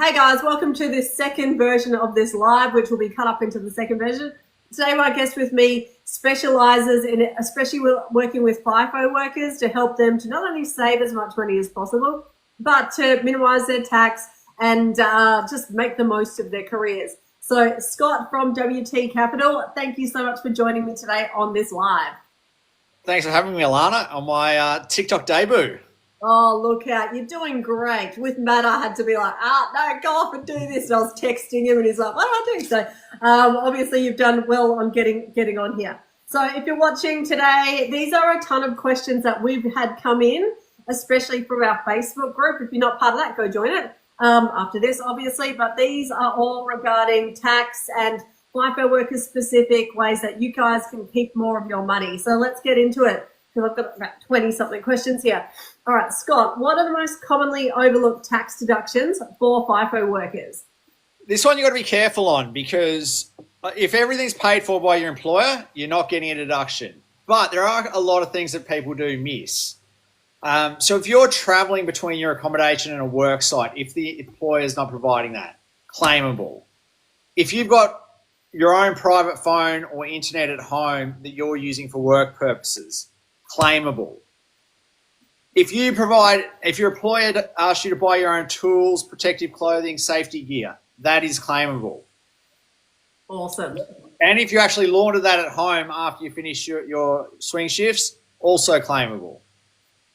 Hey guys, welcome to this second version of this live, which will be cut up into the second version. Today my guest with me specialises in especially working with FIFO workers to help them to not only save as much money as possible, but to minimise their tax and just make the most of their careers. So Scott from WT Capital, thank you so much for joining me today on this live. Thanks for having me, Alana, on my TikTok debut. Oh, look out. You're doing great. With Matt, I had to be like, no, go off and do this. And I was texting him and he's like, what do I do? So obviously you've done well on getting on here. So if you're watching today, these are a ton of questions that we've had come in, especially from our Facebook group. If you're not part of that, go join it after this, obviously. But these are all regarding tax and FIFO workers specific ways that you guys can keep more of your money. So let's get into it. Because I've got about 20-something questions here. All right, Scott, what are the most commonly overlooked tax deductions for FIFO workers? This one you've got to be careful on because if everything's paid for by your employer, you're not getting a deduction. But there are a lot of things that people do miss. So if you're traveling between your accommodation and a work site, if the employer is not providing that, claimable. If you've got your own private phone or internet at home that you're using for work purposes, claimable. If your employer asks you to buy your own tools, protective clothing, safety gear, that is claimable. Awesome. And if you actually launder that at home after you finish your swing shifts, also claimable.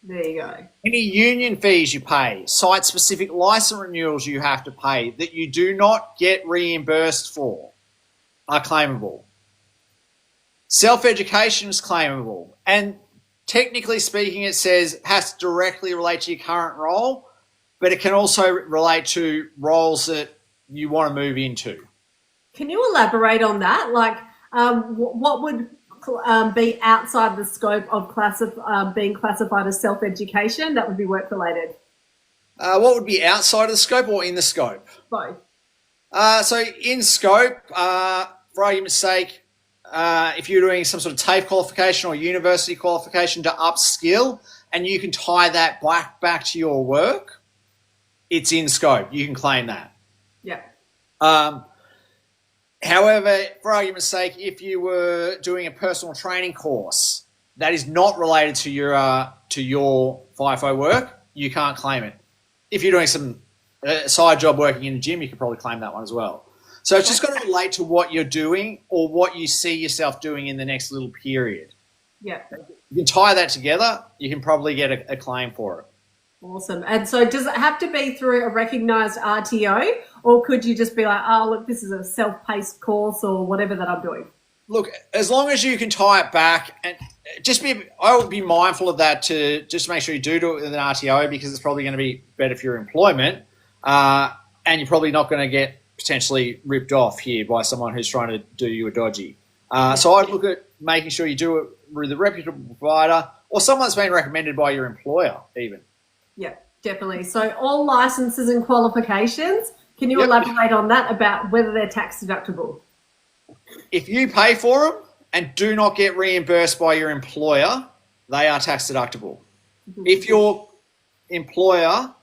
There you go. Any union fees you pay, site-specific license renewals you have to pay that you do not get reimbursed for are claimable. Self-education is claimable. And technically speaking, it says has to directly relate to your current role, but it can also relate to roles that you want to move into. Can you elaborate on that? Like, what would be outside the scope of being classified as self-education that would be work-related? What would be outside of the scope or in the scope? Both. So in scope, for argument's sake, if you're doing some sort of TAFE qualification or university qualification to upskill and you can tie that back to your work, it's in scope. You can claim that. Yeah. However, for argument's sake, if you were doing a personal training course that is not related to your FIFO work, you can't claim it. If you're doing some side job working in a gym, you could probably claim that one as well. So it's just got to relate to what you're doing or what you see yourself doing in the next little period. Yeah. You can tie that together, you can probably get a claim for it. Awesome. And so does it have to be through a recognised RTO or could you just be like, oh, look, this is a self-paced course or whatever that I'm doing? Look, as long as you can tie it back and I would be mindful of that to just make sure you do it with an RTO because it's probably going to be better for your employment and you're probably not going to get potentially ripped off here by someone who's trying to do you a dodgy. So I'd look at making sure you do it with a reputable provider or someone that's been recommended by your employer even. Yeah, definitely. So all licenses and qualifications, can you elaborate on that about whether they're tax deductible? If you pay for them and do not get reimbursed by your employer, they are tax deductible. Mm-hmm. If your employer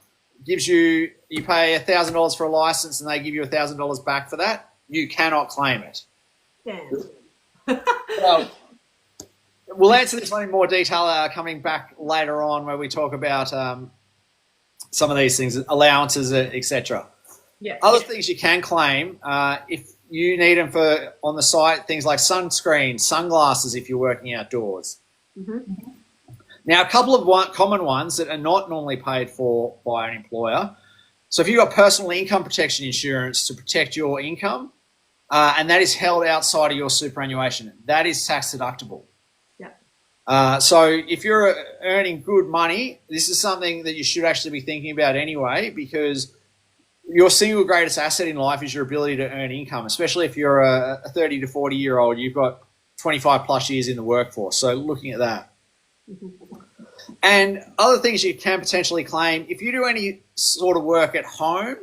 gives you pay $1,000 for a license and they give you $1,000 back for that, you cannot claim it. Damn. Well, we'll answer this one in more detail coming back later on where we talk about some of these things, allowances, etc. Yeah. Other things you can claim if you need them for on the site, things like sunscreen, sunglasses if you're working outdoors. Mm-hmm. Now, a couple of common ones that are not normally paid for by an employer. So if you've got personal income protection insurance to protect your income, and that is held outside of your superannuation, that is tax deductible. Yeah. So if you're earning good money, this is something that you should actually be thinking about anyway, because your single greatest asset in life is your ability to earn income, especially if you're a 30 to 40-year-old, you've got 25 plus years in the workforce. So looking at that. And other things you can potentially claim, if you do any sort of work at home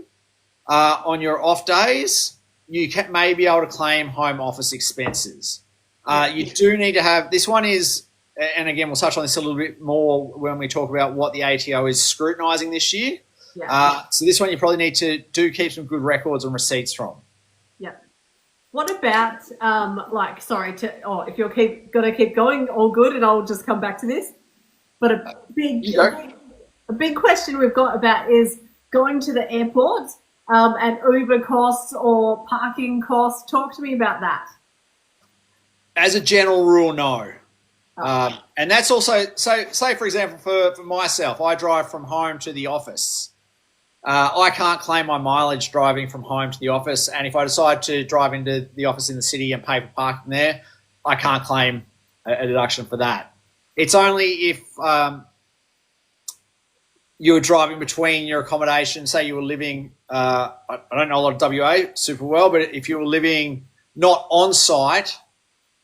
on your off days, you may be able to claim home office expenses. You do need to have, this one is, and again, we'll touch on this a little bit more when we talk about what the ATO is scrutinising this year. Yeah. So this one you probably need to keep some good records and receipts from. Yeah. What about if you're gonna keep going, all good, and I'll just come back to this. But a big question we've got about is going to the airport and Uber costs or parking costs. Talk to me about that. As a general rule, no. Oh. And that's also, so say for example, for myself, I drive from home to the office. I can't claim my mileage driving from home to the office. And if I decide to drive into the office in the city and pay for parking there, I can't claim a deduction for that. It's only if you're driving between your accommodation, say you were living, I don't know a lot of WA super well, but if you were living not on site,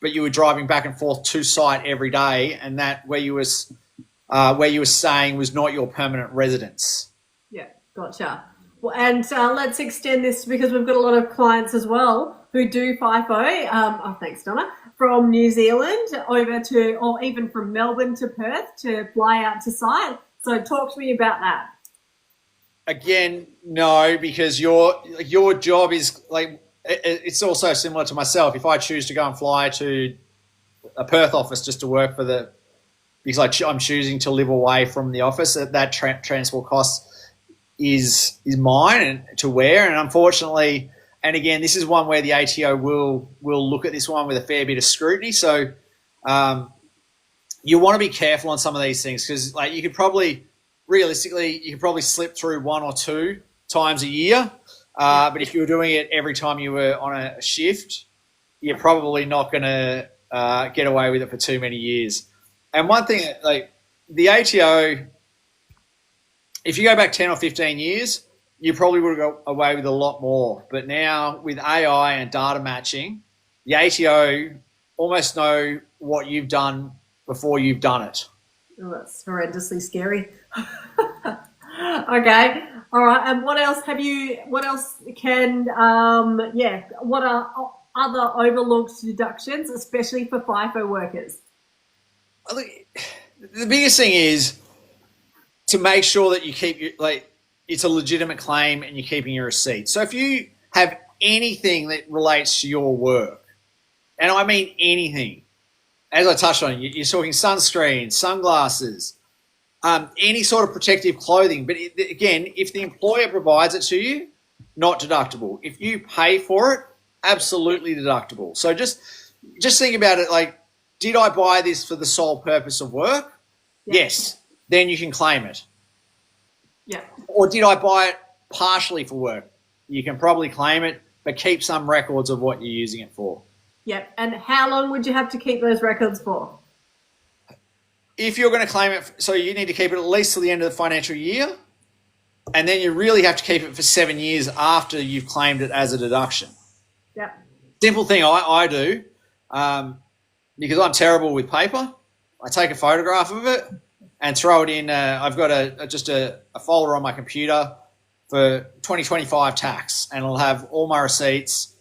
but you were driving back and forth to site every day, and that where you were staying was not your permanent residence. Yeah, gotcha. Well, and let's extend this because we've got a lot of clients as well who do FIFO. Thanks, Donna. From New Zealand over to, or even from Melbourne to Perth to fly out to site. So talk to me about that. Again, no, because your job is like, it's also similar to myself. If I choose to go and fly to a Perth office just to work because I'm choosing to live away from the office, that transport cost is mine and to wear. And unfortunately, and again, this is one where the ATO will look at this one with a fair bit of scrutiny. So you want to be careful on some of these things because like you could probably slip through one or two times a year. But if you were doing it every time you were on a shift, you're probably not going to get away with it for too many years. And one thing, like the ATO, if you go back 10 or 15 years, you probably would have got away with a lot more. But now with AI and data matching, the ATO almost know what you've done before you've done it. Oh, that's horrendously scary. Okay. All right. And what else what are other overlooked deductions, especially for FIFO workers? I think the biggest thing is to make sure that you keep it's a legitimate claim and you're keeping your receipts. So if you have anything that relates to your work, and I mean anything, as I touched on, you're talking sunscreen, sunglasses, any sort of protective clothing. But again, if the employer provides it to you, not deductible. If you pay for it, absolutely deductible. So just think about it like, did I buy this for the sole purpose of work? Yeah. Yes. Then you can claim it. Yeah. Or did I buy it partially for work? You can probably claim it, but keep some records of what you're using it for. Yep. And how long would you have to keep those records for? If you're going to claim it, so you need to keep it at least till the end of the financial year, and then you really have to keep it for 7 years after you've claimed it as a deduction. Yep. Simple thing I do, because I'm terrible with paper, I take a photograph of it and throw it in. I've got a folder on my computer for 2025 tax, and it'll have all my receipts.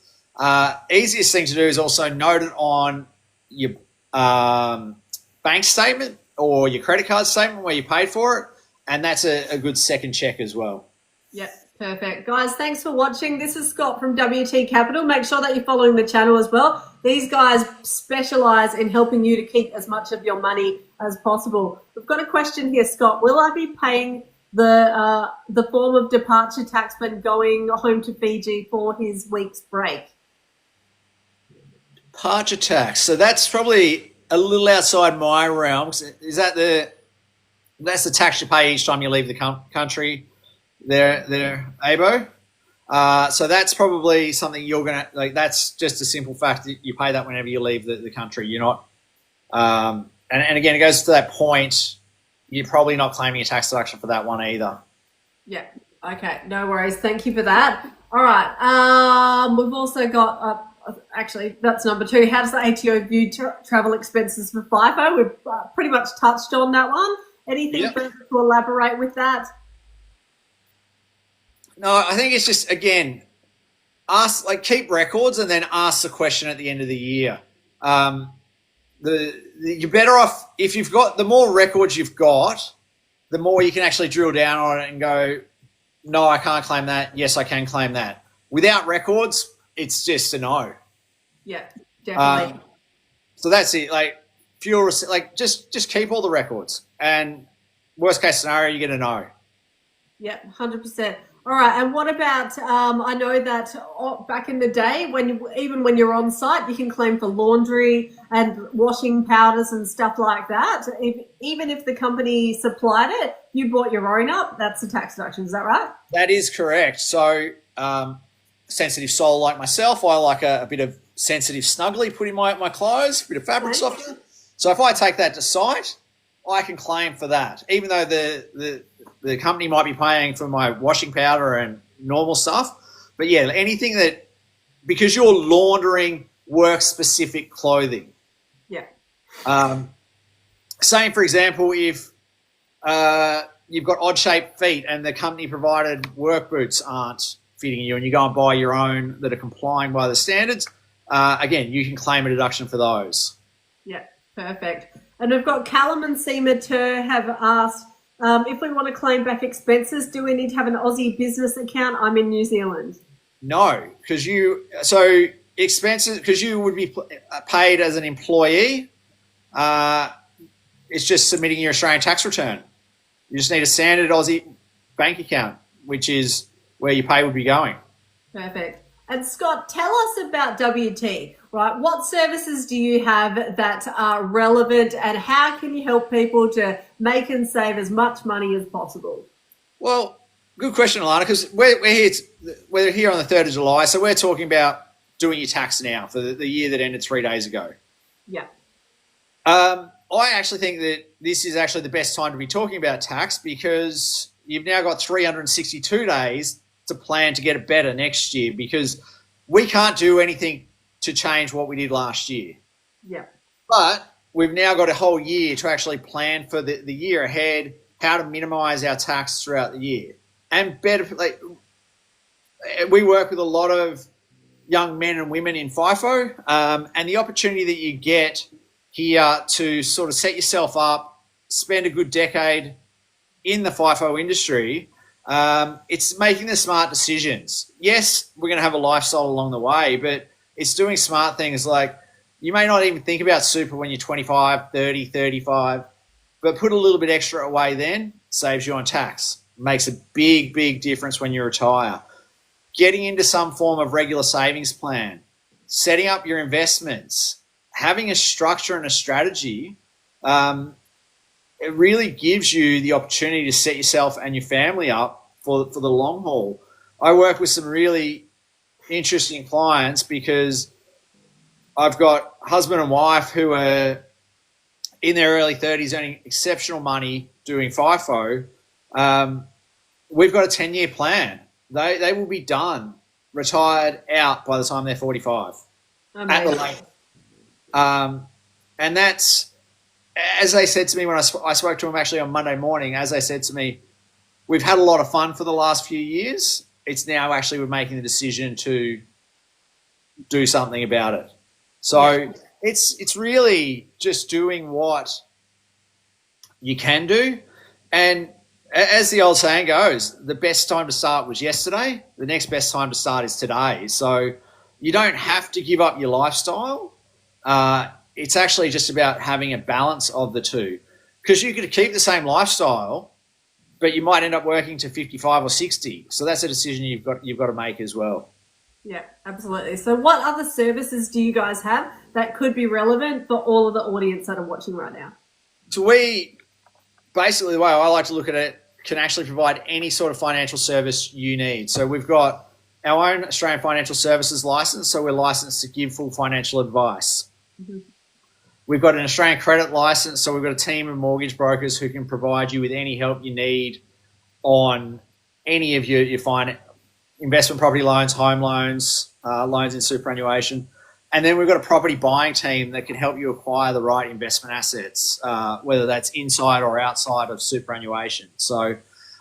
Easiest thing to do is also note it on your bank statement or your credit card statement where you paid for it, and that's a good second check as well. Yep, perfect. Guys, thanks for watching. This is Scott from WT Capital. Make sure that you're following the channel as well. These guys specialise in helping you to keep as much of your money as possible. We've got a question here, Scott. Will I be paying the form of departure tax when going home to Fiji for his week's break? Departure tax. So that's probably a little outside my realm. Is that that's the tax you pay each time you leave the country? There, ABO. So that's probably something you're gonna like. That's just a simple fact that you pay that whenever you leave the country. You're not. And again, it goes to that point. You're probably not claiming a tax deduction for that one either. Yeah. Okay. No worries. Thank you for that. All right. We've also got. Actually, that's number 2. How does the ATO view travel expenses for FIFO? We've pretty much touched on that one. Anything further to elaborate with that? No, I think it's just, again, keep records and then ask the question at the end of the year. You're better off, if you've got, the more records you've got, the more you can actually drill down on it and go, no, I can't claim that. Yes, I can claim that. Without records, it's just a no. Yeah, definitely. So that's it. Like fuel, like just keep all the records, and worst case scenario, you get a no. Yeah, 100%. All right, and what about? I know that back in the day, even when you're on site, you can claim for laundry and washing powders and stuff like that. Even if the company supplied it, you bought your own up. That's a tax deduction. Is that right? That is correct. So, sensitive soul like myself, I like a bit of sensitive snuggly put in my clothes, a bit of fabric Okay. softener. So if I take that to site, I can claim for that, even though the company might be paying for my washing powder and normal stuff. But yeah, anything that, because you're laundering work-specific clothing. Yeah. Same, for example, if you've got odd-shaped feet and the company-provided work boots aren't fitting you and you go and buy your own that are complying by the standards, again, you can claim a deduction for those. Yeah, perfect. And we've got Callum and Seema Tur have asked, if we want to claim back expenses, do we need to have an Aussie business account? I'm in New Zealand. No, because you would be paid as an employee. It's just submitting your Australian tax return. You just need a standard Aussie bank account, which is where your pay would be going. Perfect. And Scott, tell us about WT, right? What services do you have that are relevant, and how can you help people to make and save as much money as possible? Well, good question, Alana, because we're here on the 3rd of July, so we're talking about doing your tax now for the year that ended 3 days ago. Yeah. I actually think that this is actually the best time to be talking about tax, because you've now got 362 days to plan to get it better next year, because we can't do anything to change what we did last year. Yeah. But we've now got a whole year to actually plan for the year ahead, how to minimise our tax throughout the year. And better, like, we work with a lot of young men and women in FIFO, and the opportunity that you get here to sort of set yourself up, spend a good decade in the FIFO industry, it's making the smart decisions. Yes, we're going to have a lifestyle along the way, but it's doing smart things like you may not even think about super when you're 25, 30, 35, but put a little bit extra away then, saves you on tax. Makes a big, big difference when you retire. Getting into some form of regular savings plan, setting up your investments, having a structure and a strategy, it really gives you the opportunity to set yourself and your family up for the long haul. I work with some really interesting clients because I've got husband and wife who are in their early 30s earning exceptional money doing FIFO. We've got a 10-year plan. They will be done, retired, out by the time they're 45. Amazing. At the latest. And that's, as they said to me when I spoke to them actually on Monday morning, as they said to me, we've had a lot of fun for the last few years. It's now actually we're making the decision to do something about it. So it's really just doing what you can do. And as the old saying goes, the best time to start was yesterday. The next best time to start is today. So you don't have to give up your lifestyle. It's actually just about having a balance of the two, because you could keep the same lifestyle, but you might end up working to 55 or 60. So that's a decision you've got to make as well. Yeah, absolutely. So what other services do you guys have that could be relevant for all of the audience that are watching right now? So we, basically the way I like to look at it, can actually provide any sort of financial service you need. So we've got our own Australian Financial Services license, so we're licensed to give full financial advice. Mm-hmm. We've got an Australian credit license, so we've got a team of mortgage brokers who can provide you with any help you need on any of your investment property loans, home loans, loans in superannuation. And then we've got a property buying team that can help you acquire the right investment assets, whether that's inside or outside of superannuation. So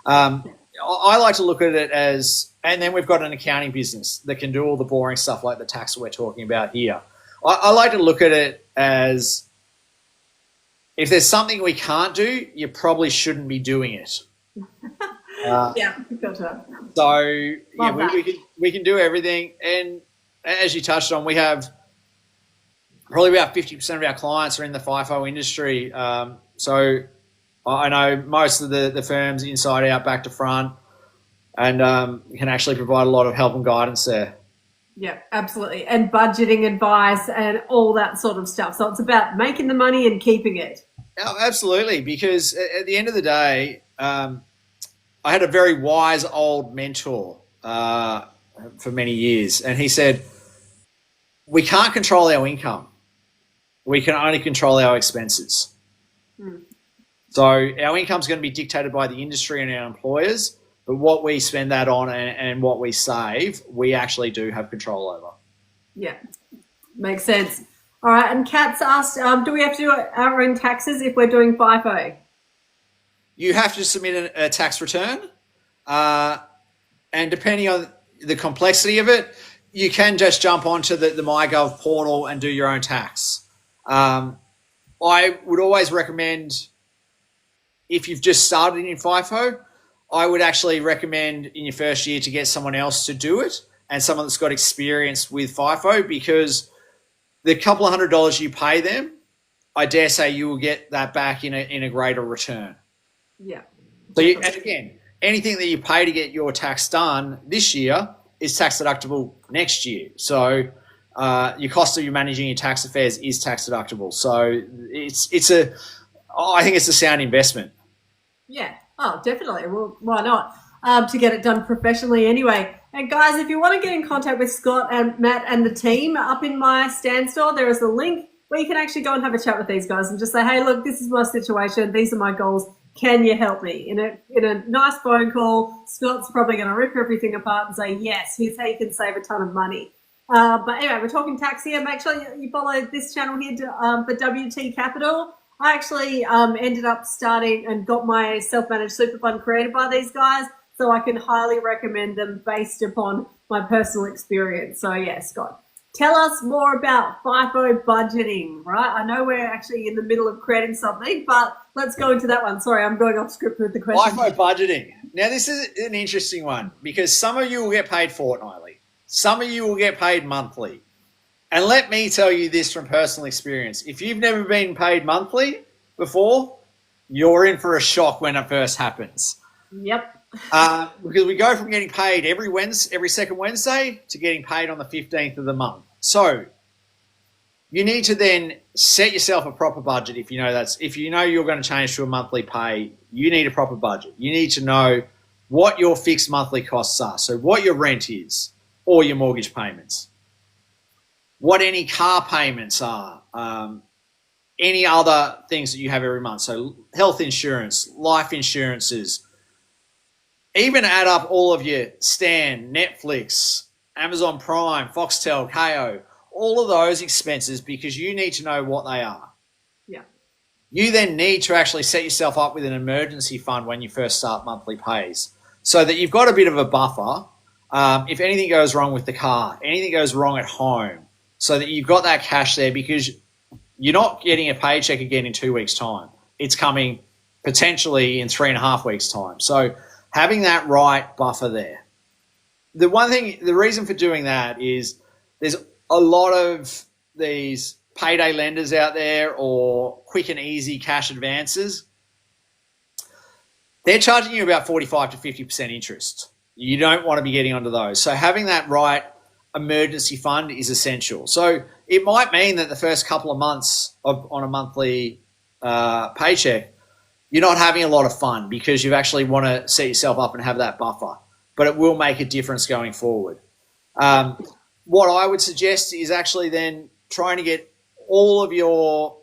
I like to look at it as, and then we've got an accounting business that can do all the boring stuff like the tax that we're talking about here. I like to look at it as, if there's something we can't do, you probably shouldn't be doing it. Yeah, gotcha. So yeah, Love that. we can do everything, and as you touched on, we have probably about 50% of our clients are in the FIFO industry. So I know most of the firms inside out, back to front, and can actually provide a lot of help and guidance there. Yeah, absolutely. And budgeting advice and all that sort of stuff. So it's about making the money and keeping it. Oh, absolutely, because at the end of the day, I had a very wise old mentor for many years, and he said, "We can't control our income. We can only control our expenses." So our income is going to be dictated by the industry and our employers, but what we spend that on and what we save, we actually do have control over. Yeah, makes sense. All right, and Kat's asked, do we have to do our own taxes if we're doing FIFO? You have to submit a tax return, and depending on the complexity of it, you can just jump onto the MyGov portal and do your own tax. I would always recommend, if you've just started in FIFO, I would actually recommend in your first year to get someone else to do it, and someone that's got experience with FIFO, because the couple of $100 you pay them, I dare say you will get that back in a greater return. Yeah. So and again, anything that you pay to get your tax done this year is tax deductible next year. So your cost of you managing your tax affairs is tax deductible. So I think it's a sound investment. Yeah. Oh, definitely. Well, why not? To get it done professionally anyway. And guys, if you want to get in contact with Scott and Matt and the team, up in my stand store, there is a link where you can actually go and have a chat with these guys and just say, hey, look, this is my situation. These are my goals. Can you help me? In a nice phone call, Scott's probably going to rip everything apart and say, yes, here's how you can save a ton of money. But anyway, we're talking tax here. Make sure you follow this channel here for WT Capital. I actually ended up starting and got my self-managed super fund created by these guys, so I can highly recommend them based upon my personal experience. So yeah, Scott, tell us more about FIFO budgeting, right? I know we're actually in the middle of creating something, but let's go into that one. Sorry, I'm going off script with the question. FIFO budgeting. Now, this is an interesting one, because some of you will get paid fortnightly. Some of you will get paid monthly. And let me tell you this from personal experience. If you've never been paid monthly before, you're in for a shock when it first happens. Yep. Because we go from getting paid every second Wednesday to getting paid on the 15th of the month. So you need to then set yourself a proper budget. If you know you're going to change to a monthly pay, you need a proper budget. You need to know what your fixed monthly costs are. So what your rent is, or your mortgage payments, what any car payments are, any other things that you have every month. So health insurance, life insurances, even add up all of your Stan, Netflix, Amazon Prime, Foxtel, KO, all of those expenses, because you need to know what they are. Yeah. You then need to actually set yourself up with an emergency fund when you first start monthly pays, so that you've got a bit of a buffer. If anything goes wrong with the car, anything goes wrong at home, so that you've got that cash there, because you're not getting a paycheck again in 2 weeks' time. It's coming potentially in 3.5 weeks' time. So having that right buffer there. The reason for doing that is there's a lot of these payday lenders out there, or quick and easy cash advances. They're charging you about 45 to 50% interest. You don't want to be getting onto those. So having that right emergency fund is essential. So it might mean that the first couple of months on a monthly paycheck, you're not having a lot of fun, because you actually want to set yourself up and have that buffer. But it will make a difference going forward. What I would suggest is actually then trying to get all of your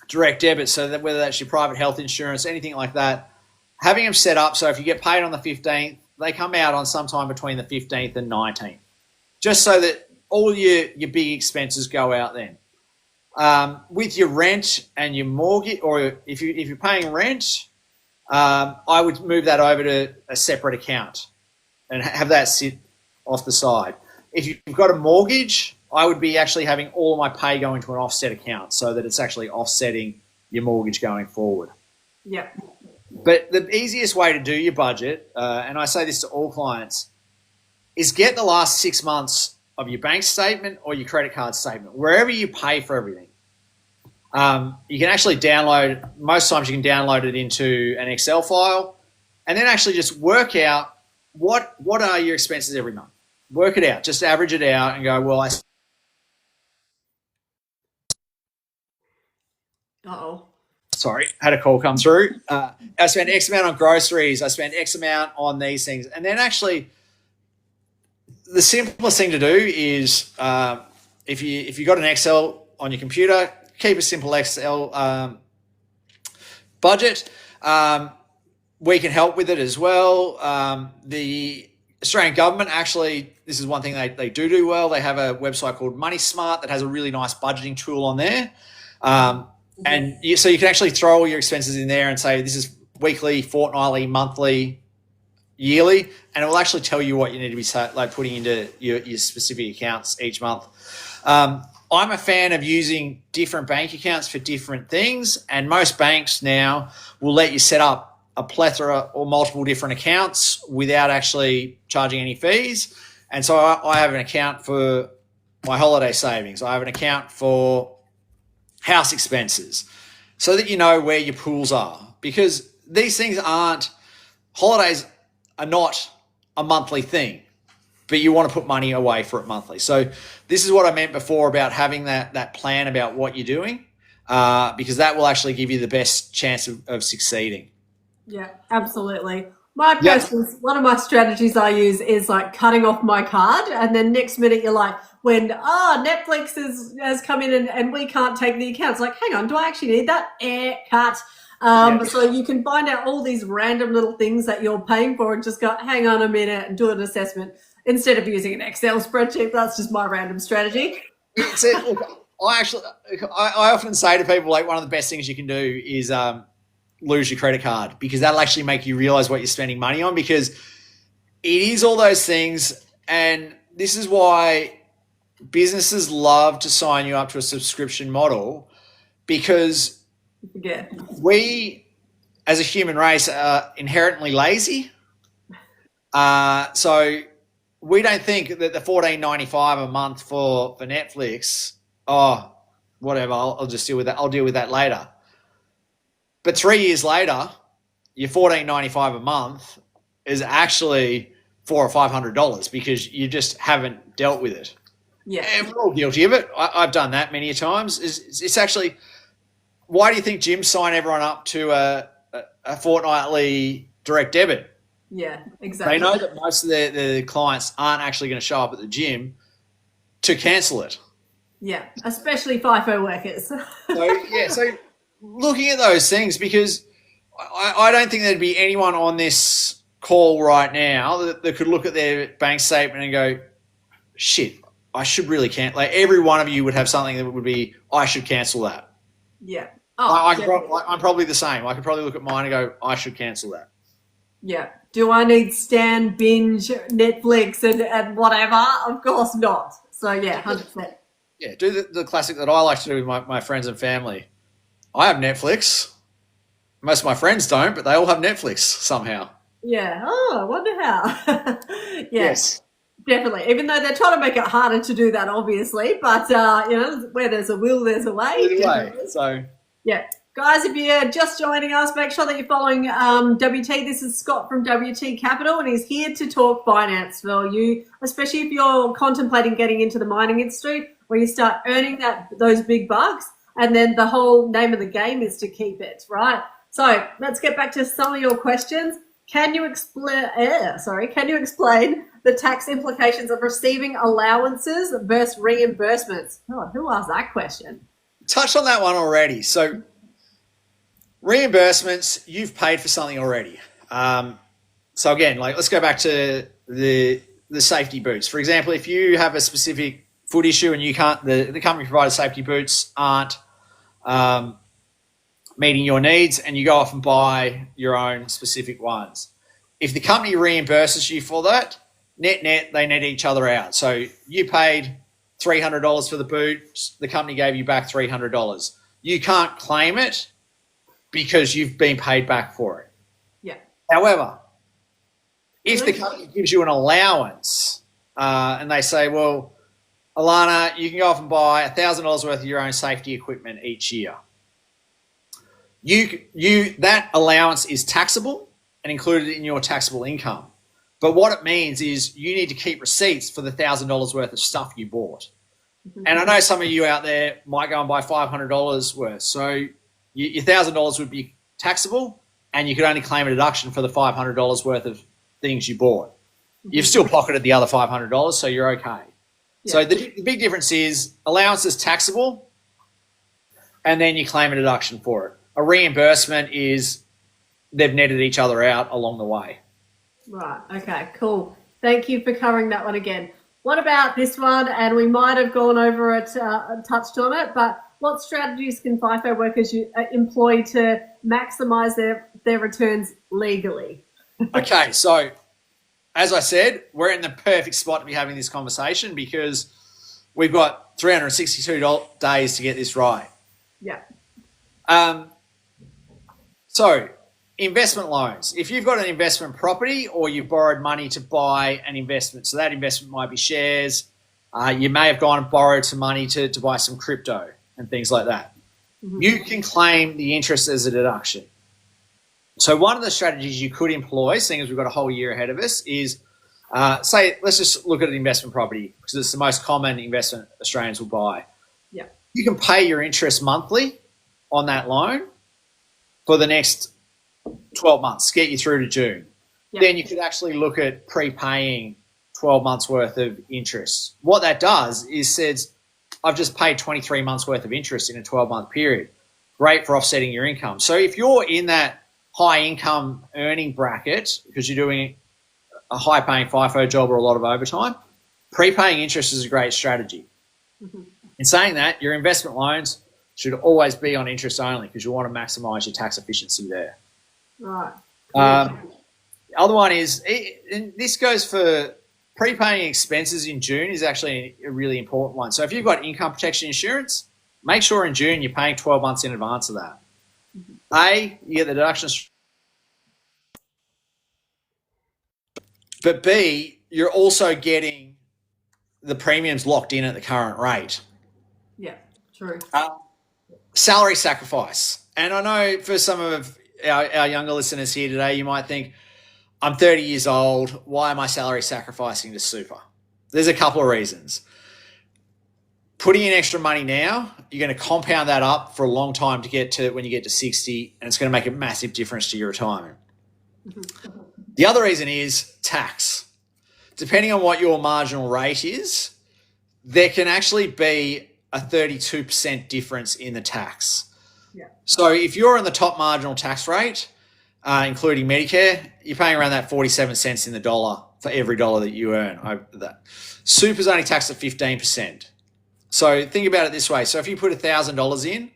direct debits, so that whether that's your private health insurance, anything like that, having them set up so if you get paid on the 15th, they come out on sometime between the 15th and 19th, just so that all your big expenses go out then. With your rent and your mortgage, or if you're paying rent, I would move that over to a separate account and have that sit off the side. If you've got a mortgage, I would be actually having all of my pay go into an offset account, so that it's actually offsetting your mortgage going forward. Yep. But the easiest way to do your budget, and I say this to all clients, is get the last 6 months of your bank statement or your credit card statement, wherever you pay for everything. You can actually download, most times you can download it into an Excel file, and then actually just work out what are your expenses every month. Work it out, just average it out and go, well, sorry, had a call come through. I spent X amount on groceries. I spent X amount on these things. And then actually the simplest thing to do is if you got an Excel on your computer, keep a simple Excel budget. We can help with it as well. The Australian government actually, this is one thing they do well. They have a website called Money Smart that has a really nice budgeting tool on there. So you can actually throw all your expenses in there and say, this is weekly, fortnightly, monthly, yearly, and it will actually tell you what you need to be putting into your specific accounts each month. I'm a fan of using different bank accounts for different things, and most banks now will let you set up a plethora or multiple different accounts without actually charging any fees. And so I have an account for my holiday savings. I have an account for house expenses, so that you know where your pools are, because these things holidays are not a monthly thing, but you want to put money away for it monthly. So this is what I meant before about having that plan about what you're doing, because that will actually give you the best chance of succeeding. Yeah, absolutely. One of my strategies I use is like cutting off my card, and then next minute you're like, when Netflix has come in and we can't take the account. It's like, hang on, do I actually need that? Cut. So you can find out all these random little things that you're paying for and just go, hang on a minute, and do an assessment instead of using an Excel spreadsheet. That's just my random strategy. I often say to people, like, one of the best things you can do is lose your credit card, because that'll actually make you realize what you're spending money on, because it is all those things. And this is why businesses love to sign you up to a subscription model, because we as a human race are inherently lazy. So we don't think that the $14.95 a month for Netflix, whatever, I'll just deal with that. I'll deal with that later. But 3 years later, your $14.95 a month is actually $400 or $500 because you just haven't dealt with it. Yeah, and we're all guilty of it. I've done that many times. It's actually, why do you think gyms sign everyone up to a fortnightly direct debit? Yeah, exactly. They know that most of their clients aren't actually going to show up at the gym to cancel it. Yeah, especially FIFO workers. So looking at those things, because I don't think there'd be anyone on this call right now that could look at their bank statement and go, shit, I should really cancel. Like, every one of you would have something that would be, I should cancel that. Yeah. I'm probably the same. I could probably look at mine and go, I should cancel that. Yeah. Do I need Stan, Binge, Netflix and whatever? Of course not. So, yeah, 100%. Yeah, do the classic that I like to do with my friends and family. I have Netflix. Most of my friends don't, but they all have Netflix somehow. Yeah. Oh, I wonder how. Yes. Definitely. Even though they're trying to make it harder to do that, obviously. But, where there's a will, there's a way. So, yeah. Guys, if you're just joining us, make sure that you're following WT. This is Scott from WT Capital, and he's here to talk finance for you, especially if you're contemplating getting into the mining industry, where you start earning those big bucks, and then the whole name of the game is to keep it, right? So let's get back to some of your questions. Can you explain the tax implications of receiving allowances versus reimbursements? Oh, who asked that question? Touched on that one already. So reimbursements, you've paid for something already. So again, let's go back to the safety boots. For example, if you have a specific foot issue and you can't, the company provided safety boots aren't meeting your needs, and you go off and buy your own specific ones. If the company reimburses you for that, net, they net each other out. So you paid $300 for the boots, the company gave you back $300. You can't claim it because you've been paid back for it. However, if the company gives you an allowance and they say, well, Alana, you can go off and buy $1,000 worth of your own safety equipment each year. That allowance is taxable and included in your taxable income. But what it means is you need to keep receipts for the $1,000 worth of stuff you bought. And I know some of you out there might go and buy $500 worth. So your $1,000 would be taxable and you could only claim a deduction for the $500 worth of things you bought. You've still pocketed the other $500, so you're okay. Yeah. So the big difference is allowance is taxable and then you claim a deduction for it. A reimbursement is they've netted each other out along the way. Right. Okay, cool. Thank you for covering that one again. What about this one? And we might have gone over it, touched on it, but what strategies can FIFO workers employ to maximise their returns legally? Okay, so as I said, we're in the perfect spot to be having this conversation because we've got 362 days to get this right. Yeah. So investment loans. If you've got an investment property or you've borrowed money to buy an investment, so that investment might be shares, you may have gone and borrowed some money to buy some crypto and things like that. Mm-hmm. You can claim the interest as a deduction. So one of the strategies you could employ, seeing as we've got a whole year ahead of us, is say, let's just look at an investment property because it's the most common investment Australians will buy. Yeah. You can pay your interest monthly on that loan for the next 12 months, get you through to June. Yep. Then you could actually look at prepaying 12 months worth of interest. What that does is says, I've just paid 23 months worth of interest in a 12-month period. Great for offsetting your income. So if you're in that high income earning bracket because you're doing a high paying FIFO job or a lot of overtime, prepaying interest is a great strategy. Mm-hmm. In saying that, your investment loans should always be on interest only because you want to maximize your tax efficiency there. Right. The other one is, and this goes for prepaying expenses in June is actually a really important one. So if you've got income protection insurance, make sure in June you're paying 12 months in advance of that. Mm-hmm. A, you get the deductions, but B, you're also getting the premiums locked in at the current rate. Yeah, true. Salary sacrifice. And I know for some of our younger listeners here today, you might think, I'm 30 years old. Why am I salary sacrificing to super? There's a couple of reasons. Putting in extra money now, you're going to compound that up for a long time to get to when you get to 60, and it's going to make a massive difference to your retirement. Mm-hmm. The other reason is tax. Depending on what your marginal rate is, there can actually be a 32% difference in the tax. Yeah. So if you're in the top marginal tax rate, including Medicare, you're paying around that 47 cents in the dollar for every dollar that you earn over that. Super's only taxed at 15%. So think about it this way. So if you put $1,000 in,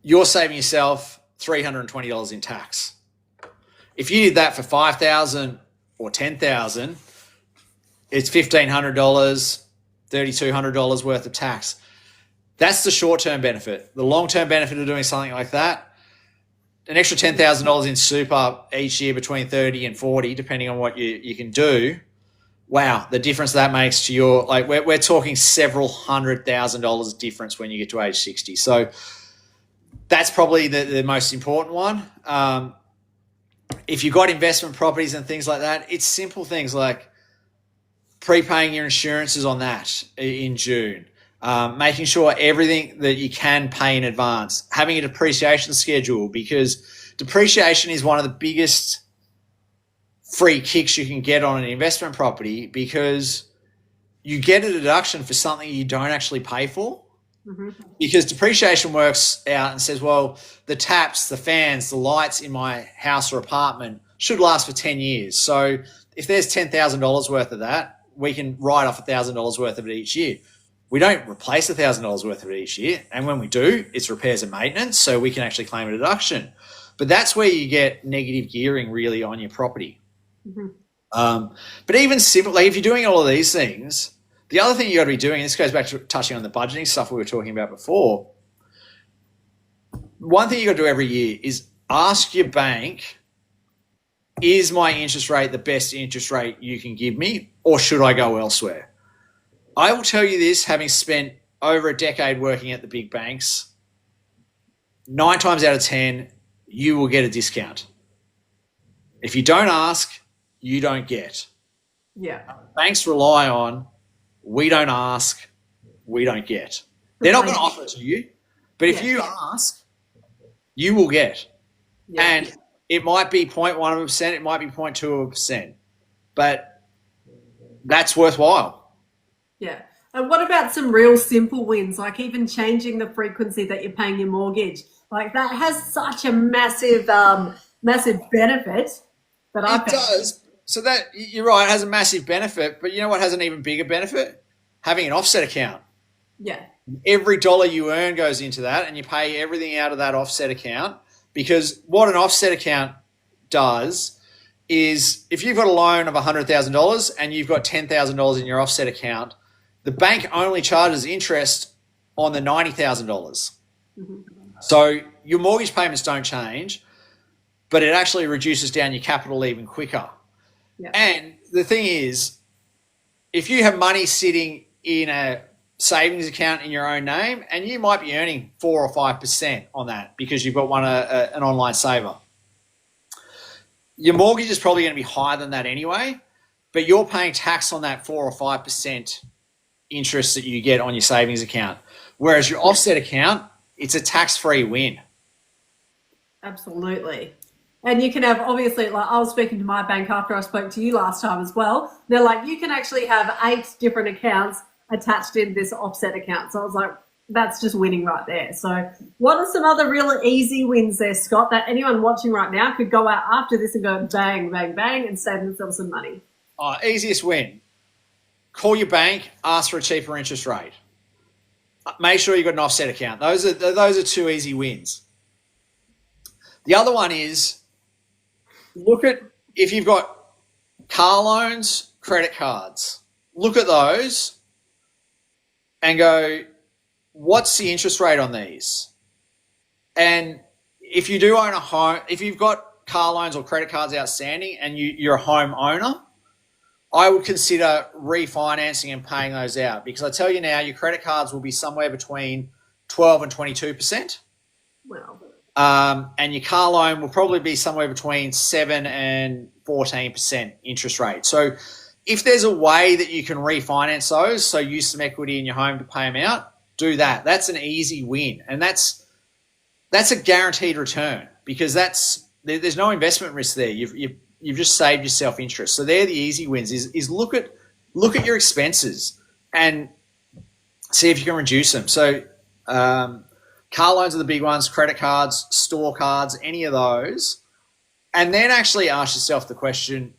you're saving yourself $320 in tax. If you did that for $5,000 or $10,000, it's $1,500, $3,200 worth of tax. That's the short-term benefit. The long-term benefit of doing something like that, an extra $10,000 in super each year between 30 and 40, depending on what you can do. Wow, the difference that makes to your, like we're talking several $100,000 difference when you get to age 60. So that's probably the most important one. If you've got investment properties and things like that, it's simple things like prepaying your insurances on that in June. Making sure everything that you can pay in advance, having a depreciation schedule, because depreciation is one of the biggest free kicks you can get on an investment property because you get a deduction for something you don't actually pay for. Mm-hmm. Because depreciation works out and says, well, the taps, the fans, the lights in my house or apartment should last for 10 years. So if there's $10,000 worth of that, we can write off $1,000 worth of it each year. We don't replace $1,000 worth of it each year. And when we do, it's repairs and maintenance. So we can actually claim a deduction. But that's where you get negative gearing really on your property. Mm-hmm. But even simple, like if you're doing all of these things, the other thing you got to be doing, and this goes back to touching on the budgeting stuff we were talking about before. One thing you got to do every year is ask your bank, is my interest rate the best interest rate you can give me, or should I go elsewhere? I will tell you this, having spent over a decade working at the big banks, 9 times out of 10, you will get a discount. If you don't ask, you don't get. Yeah. Banks rely on, we don't ask, we don't get. They're not going to offer it to you, but if you ask, you will get. Yeah. And it might be 0.1%, it might be 0.2%, but that's worthwhile. Yeah. And what about some real simple wins, like even changing the frequency that you're paying your mortgage? Like that has such a massive, massive benefit that I It does. So that, you're right, it has a massive benefit, but you know what has an even bigger benefit? Having an offset account. Yeah. Every dollar you earn goes into that, and you pay everything out of that offset account, because what an offset account does is if you've got a loan of $100,000 and you've got $10,000 in your offset account, the bank only charges interest on the $90,000. Mm-hmm. So your mortgage payments don't change, but it actually reduces down your capital even quicker. Yeah. And the thing is, if you have money sitting in a savings account in your own name, and you might be earning 4 or 5% on that because you've got an online saver, your mortgage is probably going to be higher than that anyway, but you're paying tax on that 4 or 5% interest that you get on your savings account. Whereas your offset account, it's a tax-free win. Absolutely. And you can have, obviously, like I was speaking to my bank after I spoke to you last time as well. They're like, you can actually have 8 different accounts attached in this offset account. So I was like, that's just winning right there. So what are some other real easy wins there, Scott, that anyone watching right now could go out after this and go bang, bang, bang and save themselves some money? Easiest win. Call your bank, ask for a cheaper interest rate. Make sure you've got an offset account. Those are 2 easy wins. The other one is, look at if you've got car loans, credit cards. Look at those and go, what's the interest rate on these? And if you do own a home, if you've got car loans or credit cards outstanding and you're a home owner, I would consider refinancing and paying those out, because I tell you now, your credit cards will be somewhere between 12 and 22%. Wow. And your car loan will probably be somewhere between 7 and 14% interest rate. So if there's a way that you can refinance those, so use some equity in your home to pay them out, do that. That's an easy win. And that's a guaranteed return, because there's no investment risk there. You've just saved yourself interest. So they're the easy wins, is look at your expenses and see if you can reduce them. So car loans are the big ones, credit cards, store cards, any of those. And then actually ask yourself the question,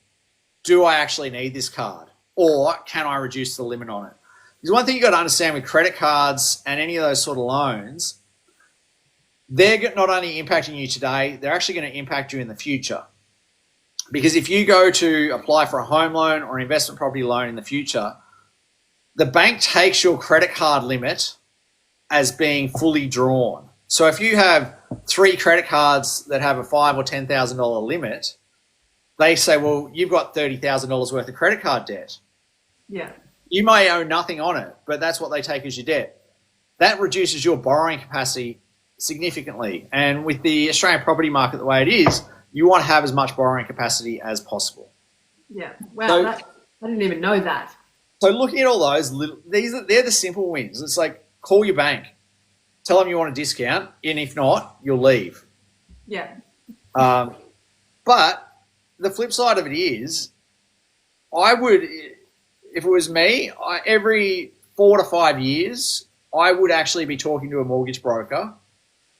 do I actually need this card, or can I reduce the limit on it? Because one thing you've got to understand with credit cards and any of those sort of loans, they're not only impacting you today, they're actually going to impact you in the future. Because if you go to apply for a home loan or an investment property loan in the future, the bank takes your credit card limit as being fully drawn. So if you have 3 credit cards that have a $5,000 or $10,000 limit, they say, well, you've got $30,000 worth of credit card debt. Yeah. You may owe nothing on it, but that's what they take as your debt. That reduces your borrowing capacity significantly. And with the Australian property market the way it is, you want to have as much borrowing capacity as possible. Yeah. Wow. I didn't even know that. So looking at all those, they're the simple wins. It's like, call your bank, tell them you want a discount, and if not, you'll leave. Yeah. But the flip side of it is, I would, if it was me, every 4 to 5 years, I would actually be talking to a mortgage broker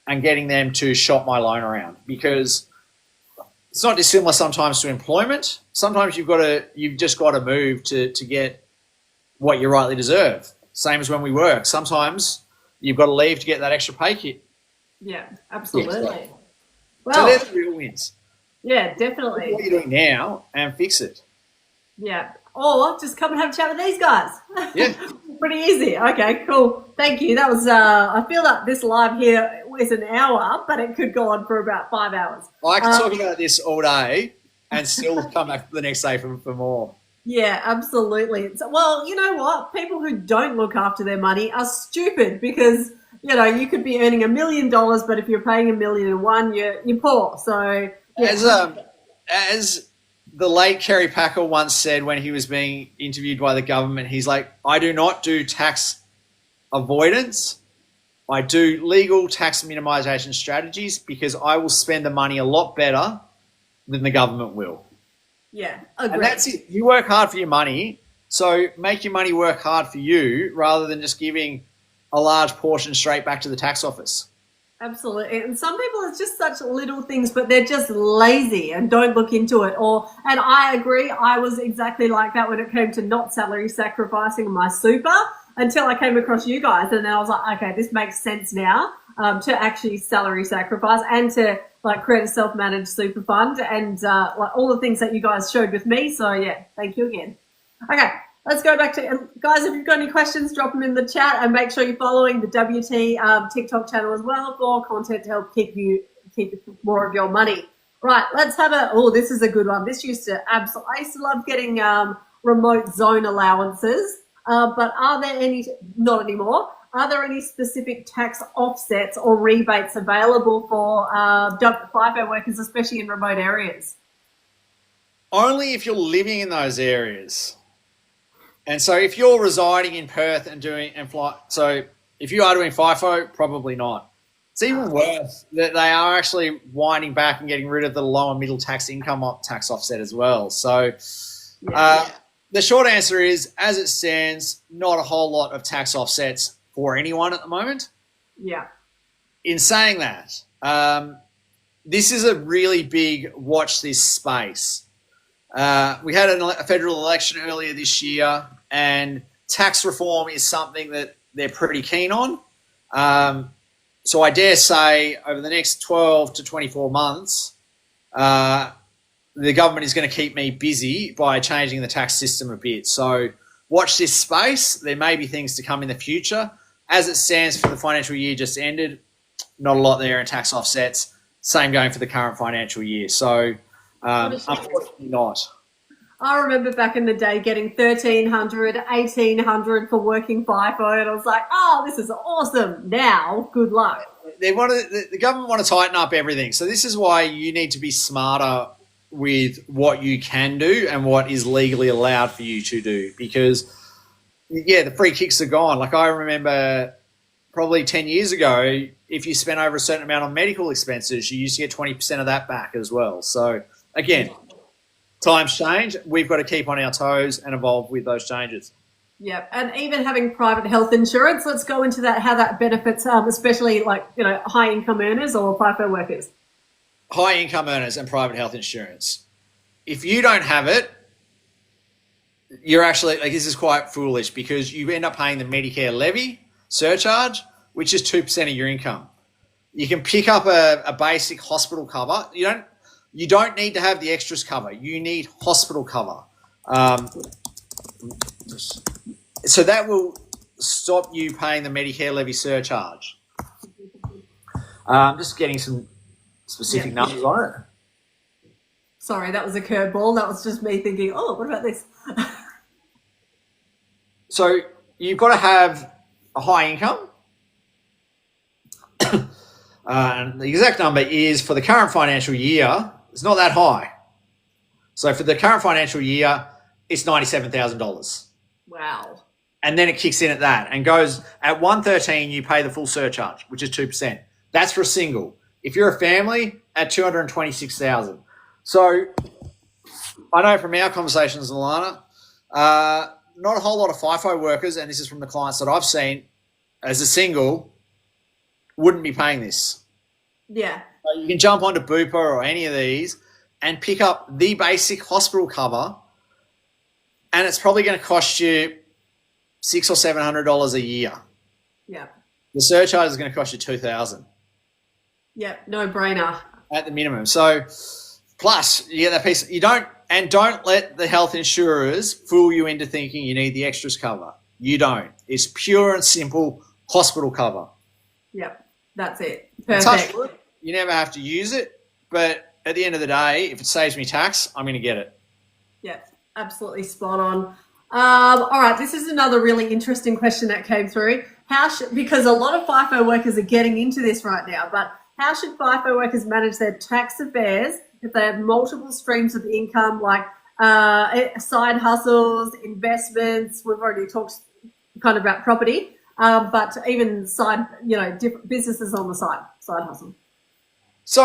and getting them to shop my loan around, because it's not dissimilar sometimes to employment. Sometimes you've just got to move to get what you rightly deserve. Same as when we work. Sometimes you've got to leave to get that extra pay kit. Yeah, absolutely. Yeah. Well, so they're the real wins. Yeah, definitely. What you're doing now and fix it. Yeah. Or just come and have a chat with these guys. Yeah. Pretty easy. Okay, cool. Thank you. That was, I feel like this live here, is an hour, but it could go on for about 5 hours. I can talk about this all day and still come back the next day for more. Yeah, absolutely. Well, you know what? People who don't look after their money are stupid because, you know, you could be earning $1 million, but if you're paying $1,000,001, you're poor. So, yeah. As the late Kerry Packer once said when he was being interviewed by the government, he's like, I do not do tax avoidance. I do legal tax minimisation strategies because I will spend the money a lot better than the government will. Yeah, agreed. And that's it. You work hard for your money, so make your money work hard for you rather than just giving a large portion straight back to the tax office. Absolutely. And some people, it's just such little things, but they're just lazy and don't look into it. And I agree, I was exactly like that when it came to not salary sacrificing my super until I came across you guys. And then I was like, okay, this makes sense now to actually salary sacrifice and to like create a self-managed super fund and like all the things that you guys showed with me. So yeah, thank you again. Okay. Let's go back to, guys, if you've got any questions, drop them in the chat and make sure you're following the WT TikTok channel as well for content to help keep more of your money. Right, let's have this is a good one. This used to, I used to love getting remote zone allowances, but are there any, not anymore, are there any specific tax offsets or rebates available for FIFO workers, especially in remote areas? Only if you're living in those areas. And so if you're residing in Perth so if you are doing FIFO, probably not. It's even worse that they are actually winding back and getting rid of the lower middle tax income tax offset as well. So the short answer is, as it stands, not a whole lot of tax offsets for anyone at the moment. Yeah. In saying that, this is a really big watch this space. We had a federal election earlier this year, and tax reform is something that they're pretty keen on. So I dare say over the next 12 to 24 months, the government is going to keep me busy by changing the tax system a bit. So watch this space. There may be things to come in the future. As it stands for the financial year just ended, not a lot there in tax offsets. Same going for the current financial year. So unfortunately not. I remember back in the day getting $1,300, $1,800 for working FIFO, and I was like, oh, this is awesome. Now, good luck. The government want to tighten up everything. So this is why you need to be smarter with what you can do and what is legally allowed for you to do. Because, yeah, the free kicks are gone. Like I remember probably 10 years ago, if you spent over a certain amount on medical expenses, you used to get 20% of that back as well. So, again, times change. We've got to keep on our toes and evolve with those changes. Yep, and even having private health insurance. Let's go into that, how that benefits, especially like, you know, high income earners or FIFO workers. High income earners and private health insurance. If you don't have it, you're actually, like, this is quite foolish because you end up paying the Medicare levy surcharge, which is 2% of your income. You can pick up a basic hospital cover. You don't need to have the extras cover. You need hospital cover. So that will stop you paying the Medicare levy surcharge. Just getting some specific numbers on it. Sorry, that was a curveball. That was just me thinking, oh, what about this? So you've got to have a high income. And the exact number is for the current financial year, it's not that high. So for the current financial year, it's $97,000. Wow. And then it kicks in at that and goes at 113, you pay the full surcharge, which is 2%. That's for a single. If you're a family, at 226,000. So I know from our conversations, Alana, not a whole lot of FIFO workers, and this is from the clients that I've seen, as a single, wouldn't be paying this. Yeah. So you can jump onto Bupa or any of these and pick up the basic hospital cover, and it's probably going to cost you $600 or $700 a year. Yeah. The surcharge is going to cost you $2,000. Yeah, no brainer. At the minimum. So plus you get that piece. Don't let the health insurers fool you into thinking you need the extras cover. You don't. It's pure and simple hospital cover. Yep. That's it. Touch Perfect. wood, you never have to use it, but at the end of the day, if it saves me tax, I'm going to get it. Yeah, absolutely spot on. All right, this is another really interesting question that came through. Because a lot of FIFO workers are getting into this right now, but how should FIFO workers manage their tax affairs if they have multiple streams of income, like side hustles, investments? We've already talked kind of about property, but even side, different businesses on the side hustle. So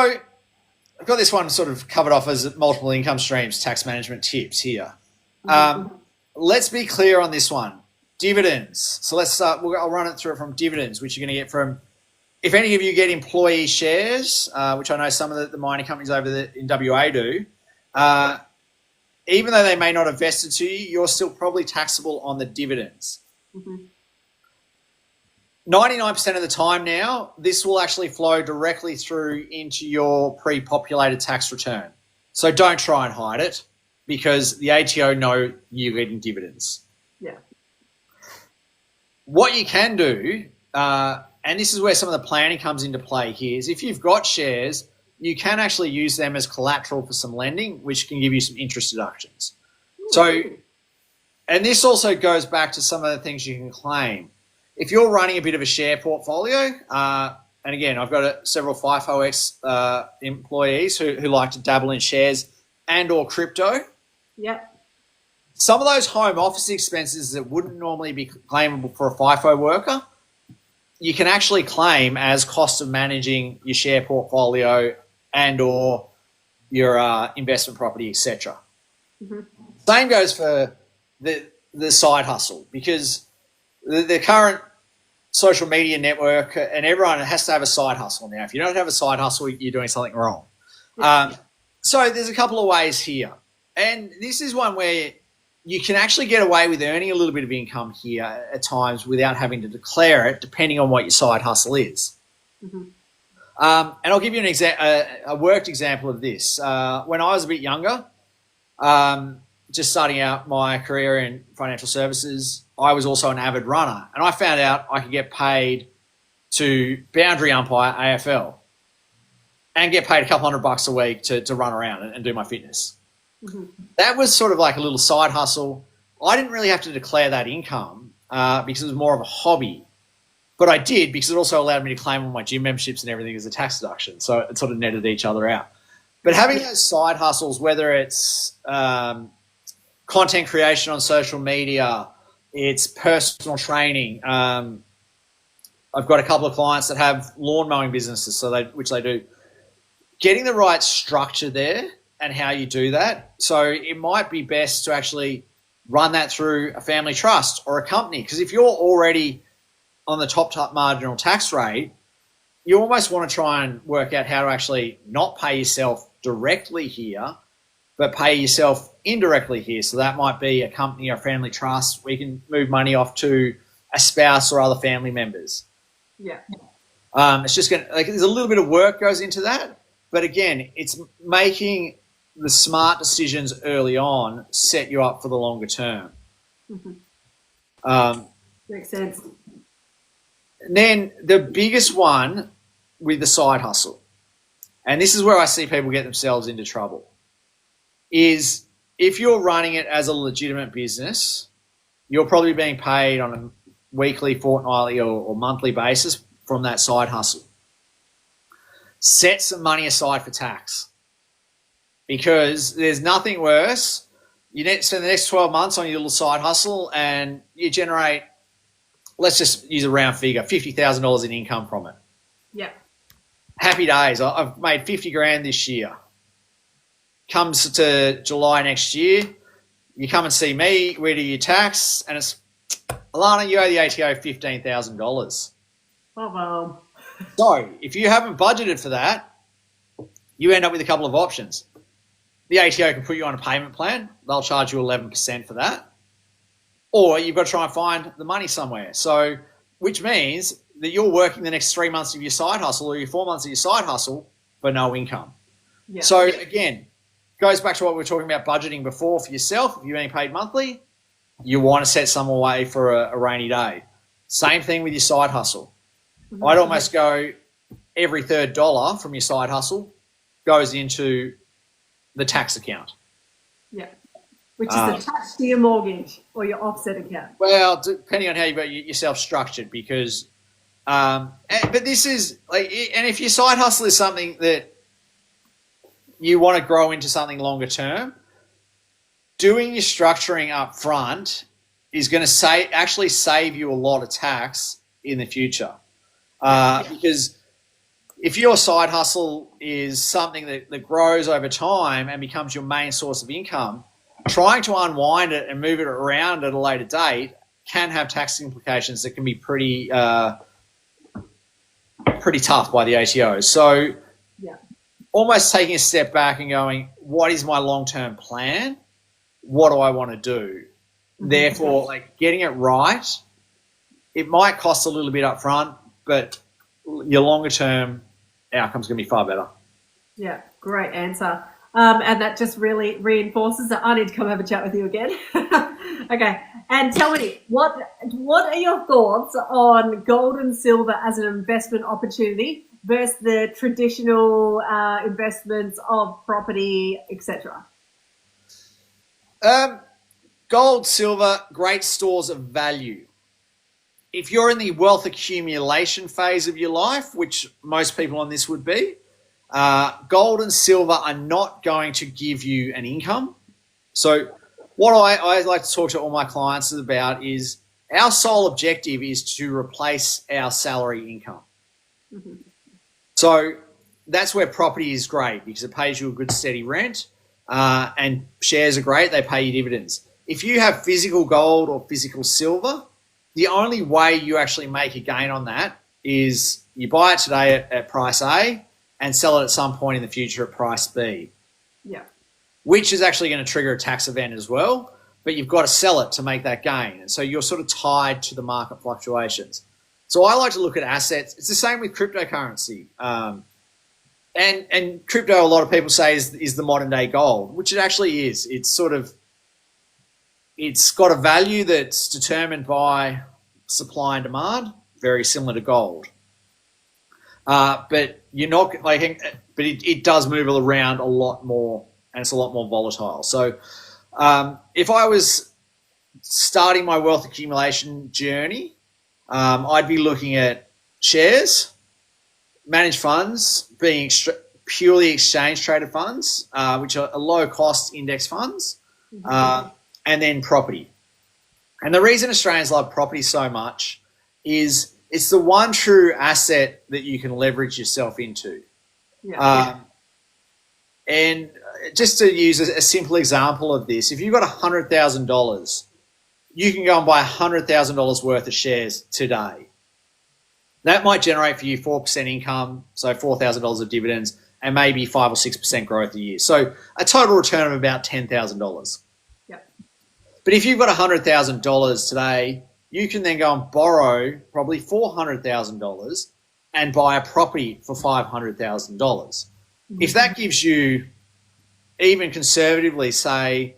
I've got this one sort of covered off as multiple income streams, tax management tips here. Let's be clear on this one. Dividends. So let's start. I'll run it through from dividends, which you're going to get from, if any of you get employee shares, which I know some of the mining companies over in WA do, even though they may not have vested to you, you're still probably taxable on the dividends. 99% of the time now, this will actually flow directly through into your pre-populated tax return. So don't try and hide it, because the ATO know you're getting dividends. Yeah. What you can do, and this is where some of the planning comes into play here, is if you've got shares, you can actually use them as collateral for some lending, which can give you some interest deductions. So, and this also goes back to some of the things you can claim. If you're running a bit of a share portfolio, and again, I've got several FIFO employees who like to dabble in shares and or crypto. Yep. Some of those home office expenses that wouldn't normally be claimable for a FIFO worker, you can actually claim as cost of managing your share portfolio and or your investment property, etc. Same goes for the side hustle, because the current social media network and everyone has to have a side hustle now. If you don't have a side hustle, you're doing something wrong. So there's a couple of ways here. And this is one where you can actually get away with earning a little bit of income here at times without having to declare it, depending on what your side hustle is. And I'll give you a worked example of this. When I was a bit younger, just starting out my career in financial services, I was also an avid runner, and I found out I could get paid to boundary umpire AFL and get paid a couple $100 a week to run around and do my fitness. That was sort of like a little side hustle. I didn't really have to declare that income because it was more of a hobby, but I did because it also allowed me to claim all my gym memberships and everything as a tax deduction. So it sort of netted each other out. But having those side hustles, whether it's content creation on social media, it's personal training. I've got a couple of clients that have lawn mowing businesses, which they do. Getting the right structure there and how you do that. So it might be best to actually run that through a family trust or a company, because if you're already on the top marginal tax rate, you almost want to try and work out how to actually not pay yourself directly here, but pay yourself indirectly here. So that might be a company or a family trust where you can move money off to a spouse or other family members. Yeah. It's just there's a little bit of work goes into that, but again, it's making the smart decisions early on set you up for the longer term. Makes sense. And then the biggest one with the side hustle, and this is where I see people get themselves into trouble, is if you're running it as a legitimate business, you're probably being paid on a weekly, fortnightly, or monthly basis from that side hustle. Set some money aside for tax, because there's nothing worse. You spend the next 12 months on your little side hustle and you generate, let's just use a round figure, $50,000 in income from it. Yeah. Happy days. I've made 50 grand this year. Comes to July next year, you come and see me, we do your tax, and it's, Alana, you owe the ATO $15,000. Wow. So if you haven't budgeted for that, you end up with a couple of options. The ATO can put you on a payment plan. They'll charge you 11% for that. Or you've got to try and find the money somewhere. So, which means that you're working the next 3 months of your side hustle or your 4 months of your side hustle for no income. Yeah. So again, goes back to what we were talking about budgeting before for yourself. If you're being paid monthly, you want to set some away for a rainy day. Same thing with your side hustle. I'd almost go every third dollar from your side hustle goes into the tax account. Yeah. Which is attached to your mortgage or your offset account. Well, depending on how you've got yourself structured, because, but this is like, and if your side hustle is something that you want to grow into something longer term, doing your structuring up front is going to actually save you a lot of tax in the future. Because if your side hustle is something that grows over time and becomes your main source of income, trying to unwind it and move it around at a later date can have tax implications that can be pretty tough by the ATOs. So almost taking a step back and going, what is my long-term plan? What do I want to do? Therefore, like, getting it right, it might cost a little bit up front, but your longer-term outcome's going to be far better. Yeah, great answer. And that just really reinforces that I need to come have a chat with you again. Okay. And tell me, what are your thoughts on gold and silver as an investment opportunity versus the traditional investments of property, etc.? Gold, silver, great stores of value. If you're in the wealth accumulation phase of your life, which most people on this would be, gold and silver are not going to give you an income. So what I like to talk to all my clients about is our sole objective is to replace our salary income. So that's where property is great, because it pays you a good steady rent, and shares are great. They pay you dividends. If you have physical gold or physical silver, the only way you actually make a gain on that is you buy it today at price A and sell it at some point in the future at price B. Yeah. Which is actually going to trigger a tax event as well, but you've got to sell it to make that gain. And so you're sort of tied to the market fluctuations. So I like to look at assets. It's the same with cryptocurrency. And crypto, a lot of people say, is the modern day gold, which it actually is. It's got a value that's determined by supply and demand, very similar to gold. But you're not like, but it does move around a lot more, and it's a lot more volatile. So if I was starting my wealth accumulation journey, I'd be looking at shares, managed funds, being purely exchange traded funds, which are low cost index funds, and then property. And the reason Australians love property so much is it's the one true asset that you can leverage yourself into. And just to use a simple example of this, if you've got $100,000, you can go and buy $100,000 worth of shares today. That might generate for you 4% income, so $4,000 of dividends, and maybe 5 or 6% growth a year. So a total return of about $10,000. But if you've got $100,000 today, you can then go and borrow probably $400,000 and buy a property for $500,000. If that gives you, even conservatively, say,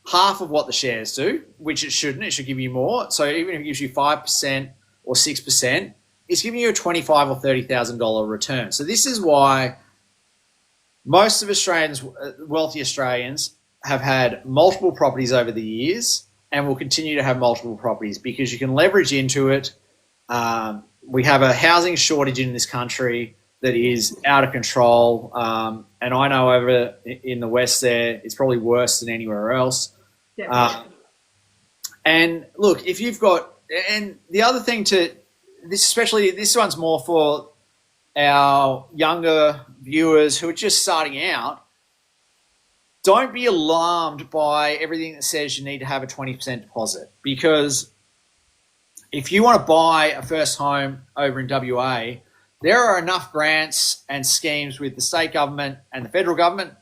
half of what the shares do, which it shouldn't, it should give you more. So even if it gives you 5% or 6%, it's giving you a $25,000 or $30,000 return. So this is why most of Australians, wealthy Australians, have had multiple properties over the years and will continue to have multiple properties because you can leverage into it. We have a housing shortage in this country that is out of control. And I know over in the West there, it's probably worse than anywhere else. And look, if you've got, and the other thing to this, especially this one's more for our younger viewers who are just starting out, don't be alarmed by everything that says you need to have a 20% deposit, because if you want to buy a first home over in WA, there are enough grants and schemes with the state government and the federal government.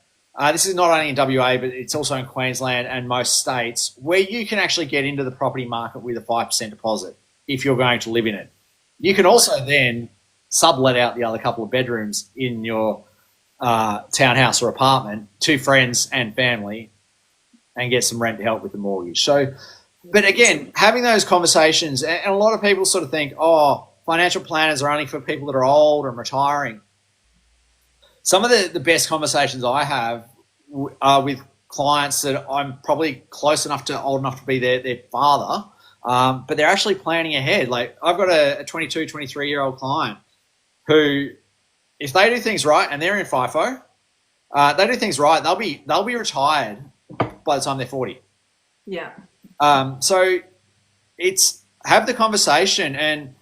This is not only in WA, but it's also in Queensland and most states, where you can actually get into the property market with a 5% deposit if you're going to live in it. You can also then sublet out the other couple of bedrooms in your townhouse or apartment to friends and family and get some rent to help with the mortgage. So, but again, having those conversations, and a lot of people sort of think, oh, financial planners are only for people that are old and retiring. Some of the best conversations I have are with clients that I'm probably close enough to, old enough to be their father, but they're actually planning ahead. Like I've got a 22, 23-year-old client who, if they do things right, and they're in FIFO, they do things right, they'll be retired by the time they're 40. Yeah. So it's have the conversation, and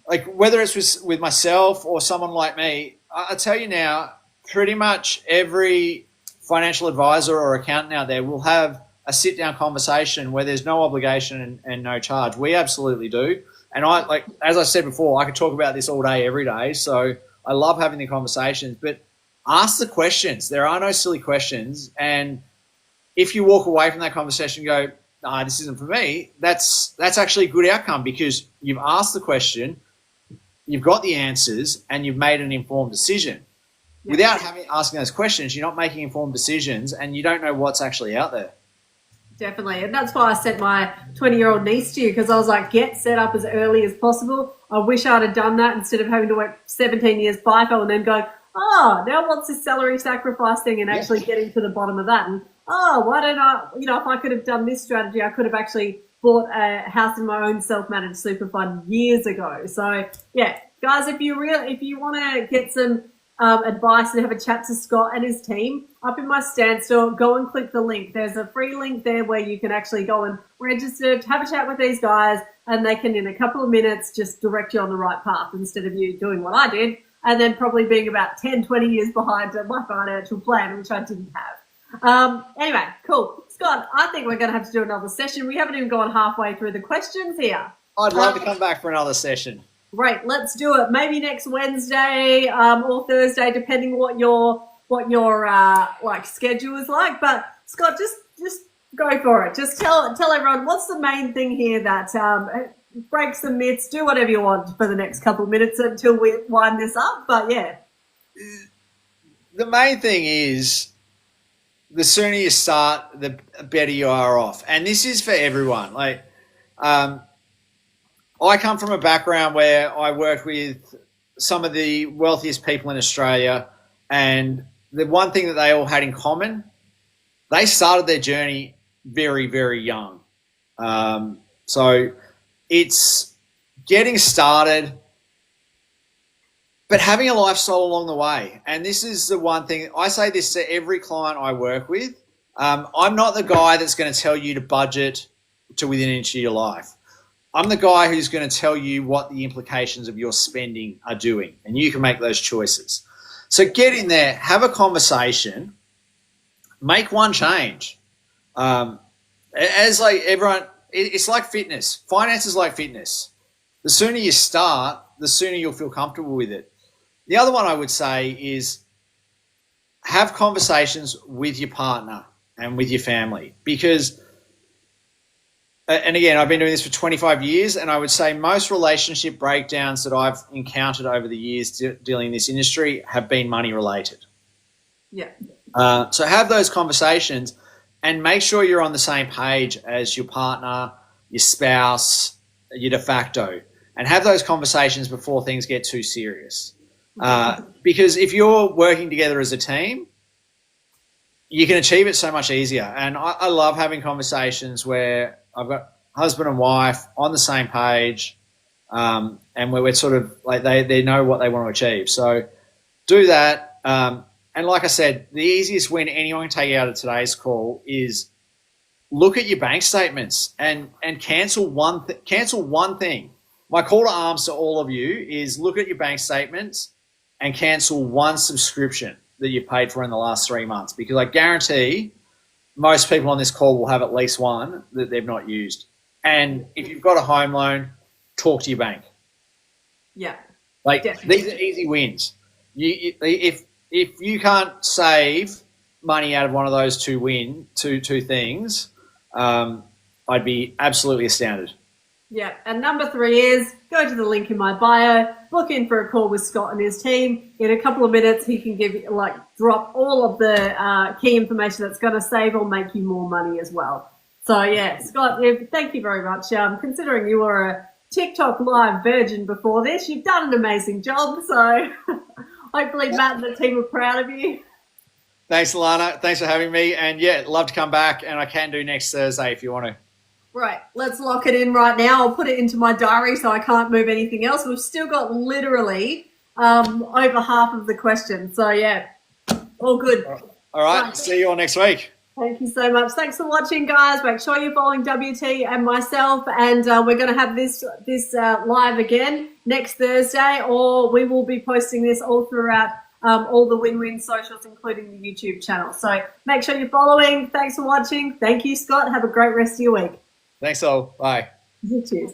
like whether it's with myself or someone like me, I tell you now, pretty much every financial advisor or accountant out there will have a sit down conversation where there's no obligation and no charge. We absolutely do. And I, like, as I said before, I could talk about this all day, every day. So I love having the conversations, but ask the questions. There are no silly questions. And if you walk away from that conversation and go, nah, this isn't for me, that's actually a good outcome, because you've asked the question, you've got the answers, and you've made an informed decision. Yeah. Without asking those questions, you're not making informed decisions, and you don't know what's actually out there. Definitely. And that's why I sent my 20-year-old niece to you, because I was like, get set up as early as possible. I wish I'd have done that instead of having to work 17 years FIFO and then going, now what's this salary sacrifice thing, and actually getting to the bottom of that. And, why don't I, if I could have done this strategy, I could have actually bought a house in my own self-managed super fund years ago. So, yeah, guys, if you want to get some advice and have a chat to Scott and his team, up in my standstill, go and click the link. There's a free link there where you can actually go and register, have a chat with these guys, and they can, in a couple of minutes, just direct you on the right path instead of you doing what I did and then probably being about 10, 20 years behind my financial plan, which I didn't have. Anyway, cool. Scott, I think we're going to have to do another session. We haven't even gone halfway through the questions here. I'd love to come back for another session. Great, let's do it. Maybe next Wednesday or Thursday, depending what your like schedule is like. But Scott, just go for it. Just tell everyone what's the main thing here that break some myths. Do whatever you want for the next couple of minutes until we wind this up. But yeah, the main thing is, the sooner you start, the better you are off. And this is for everyone. Like, I come from a background where I worked with some of the wealthiest people in Australia, and the one thing that they all had in common, they started their journey very, very young. So it's getting started, but having a lifestyle along the way. And this is the one thing, I say this to every client I work with. I'm not the guy that's going to tell you to budget to within an inch of your life. I'm the guy who's going to tell you what the implications of your spending are doing, and you can make those choices. So get in there, have a conversation, make one change. As like everyone, it's like fitness. Finance is like fitness. The sooner you start, the sooner you'll feel comfortable with it. The other one I would say is have conversations with your partner and with your family, because, and again, I've been doing this for 25 years, and I would say most relationship breakdowns that I've encountered over the years dealing in this industry have been money related. Yeah. So have those conversations and make sure you're on the same page as your partner, your spouse, your de facto, and have those conversations before things get too serious. Because if you're working together as a team, you can achieve it so much easier. And I love having conversations where I've got husband and wife on the same page, and where we're sort of like they know what they want to achieve. So do that. And like I said, the easiest win anyone can take out of today's call is look at your bank statements and cancel one thing. My call to arms to all of you is look at your bank statements and cancel one subscription that you paid for in the last 3 months, because I guarantee most people on this call will have at least one that they've not used. And if you've got a home loan, talk to your bank. Yeah. Like, definitely. These are easy wins. If you can't save money out of one of those two things, I'd be absolutely astounded. Yeah, and number 3 is go to the link in my bio, book in for a call with Scott and his team. In a couple of minutes, he can drop all of the key information that's going to save or make you more money as well. So yeah, Scott, thank you very much. Considering you were a TikTok live virgin before this. You've done an amazing job. So hopefully Matt and the team are proud of you. Thanks, Alana. Thanks for having me. And yeah, love to come back, and I can do next Thursday if you want to. Right, let's lock it in right now. I'll put it into my diary so I can't move anything else. We've still got literally over half of the questions. So yeah, all good. All right. See you all next week. Thank you so much. Thanks for watching, guys. Make sure you're following WT and myself, and we're going to have this live again next Thursday, or we will be posting this all throughout all the Win-Win socials, including the YouTube channel. So make sure you're following. Thanks for watching. Thank you, Scott. Have a great rest of your week. Thanks all. Bye. Cheers.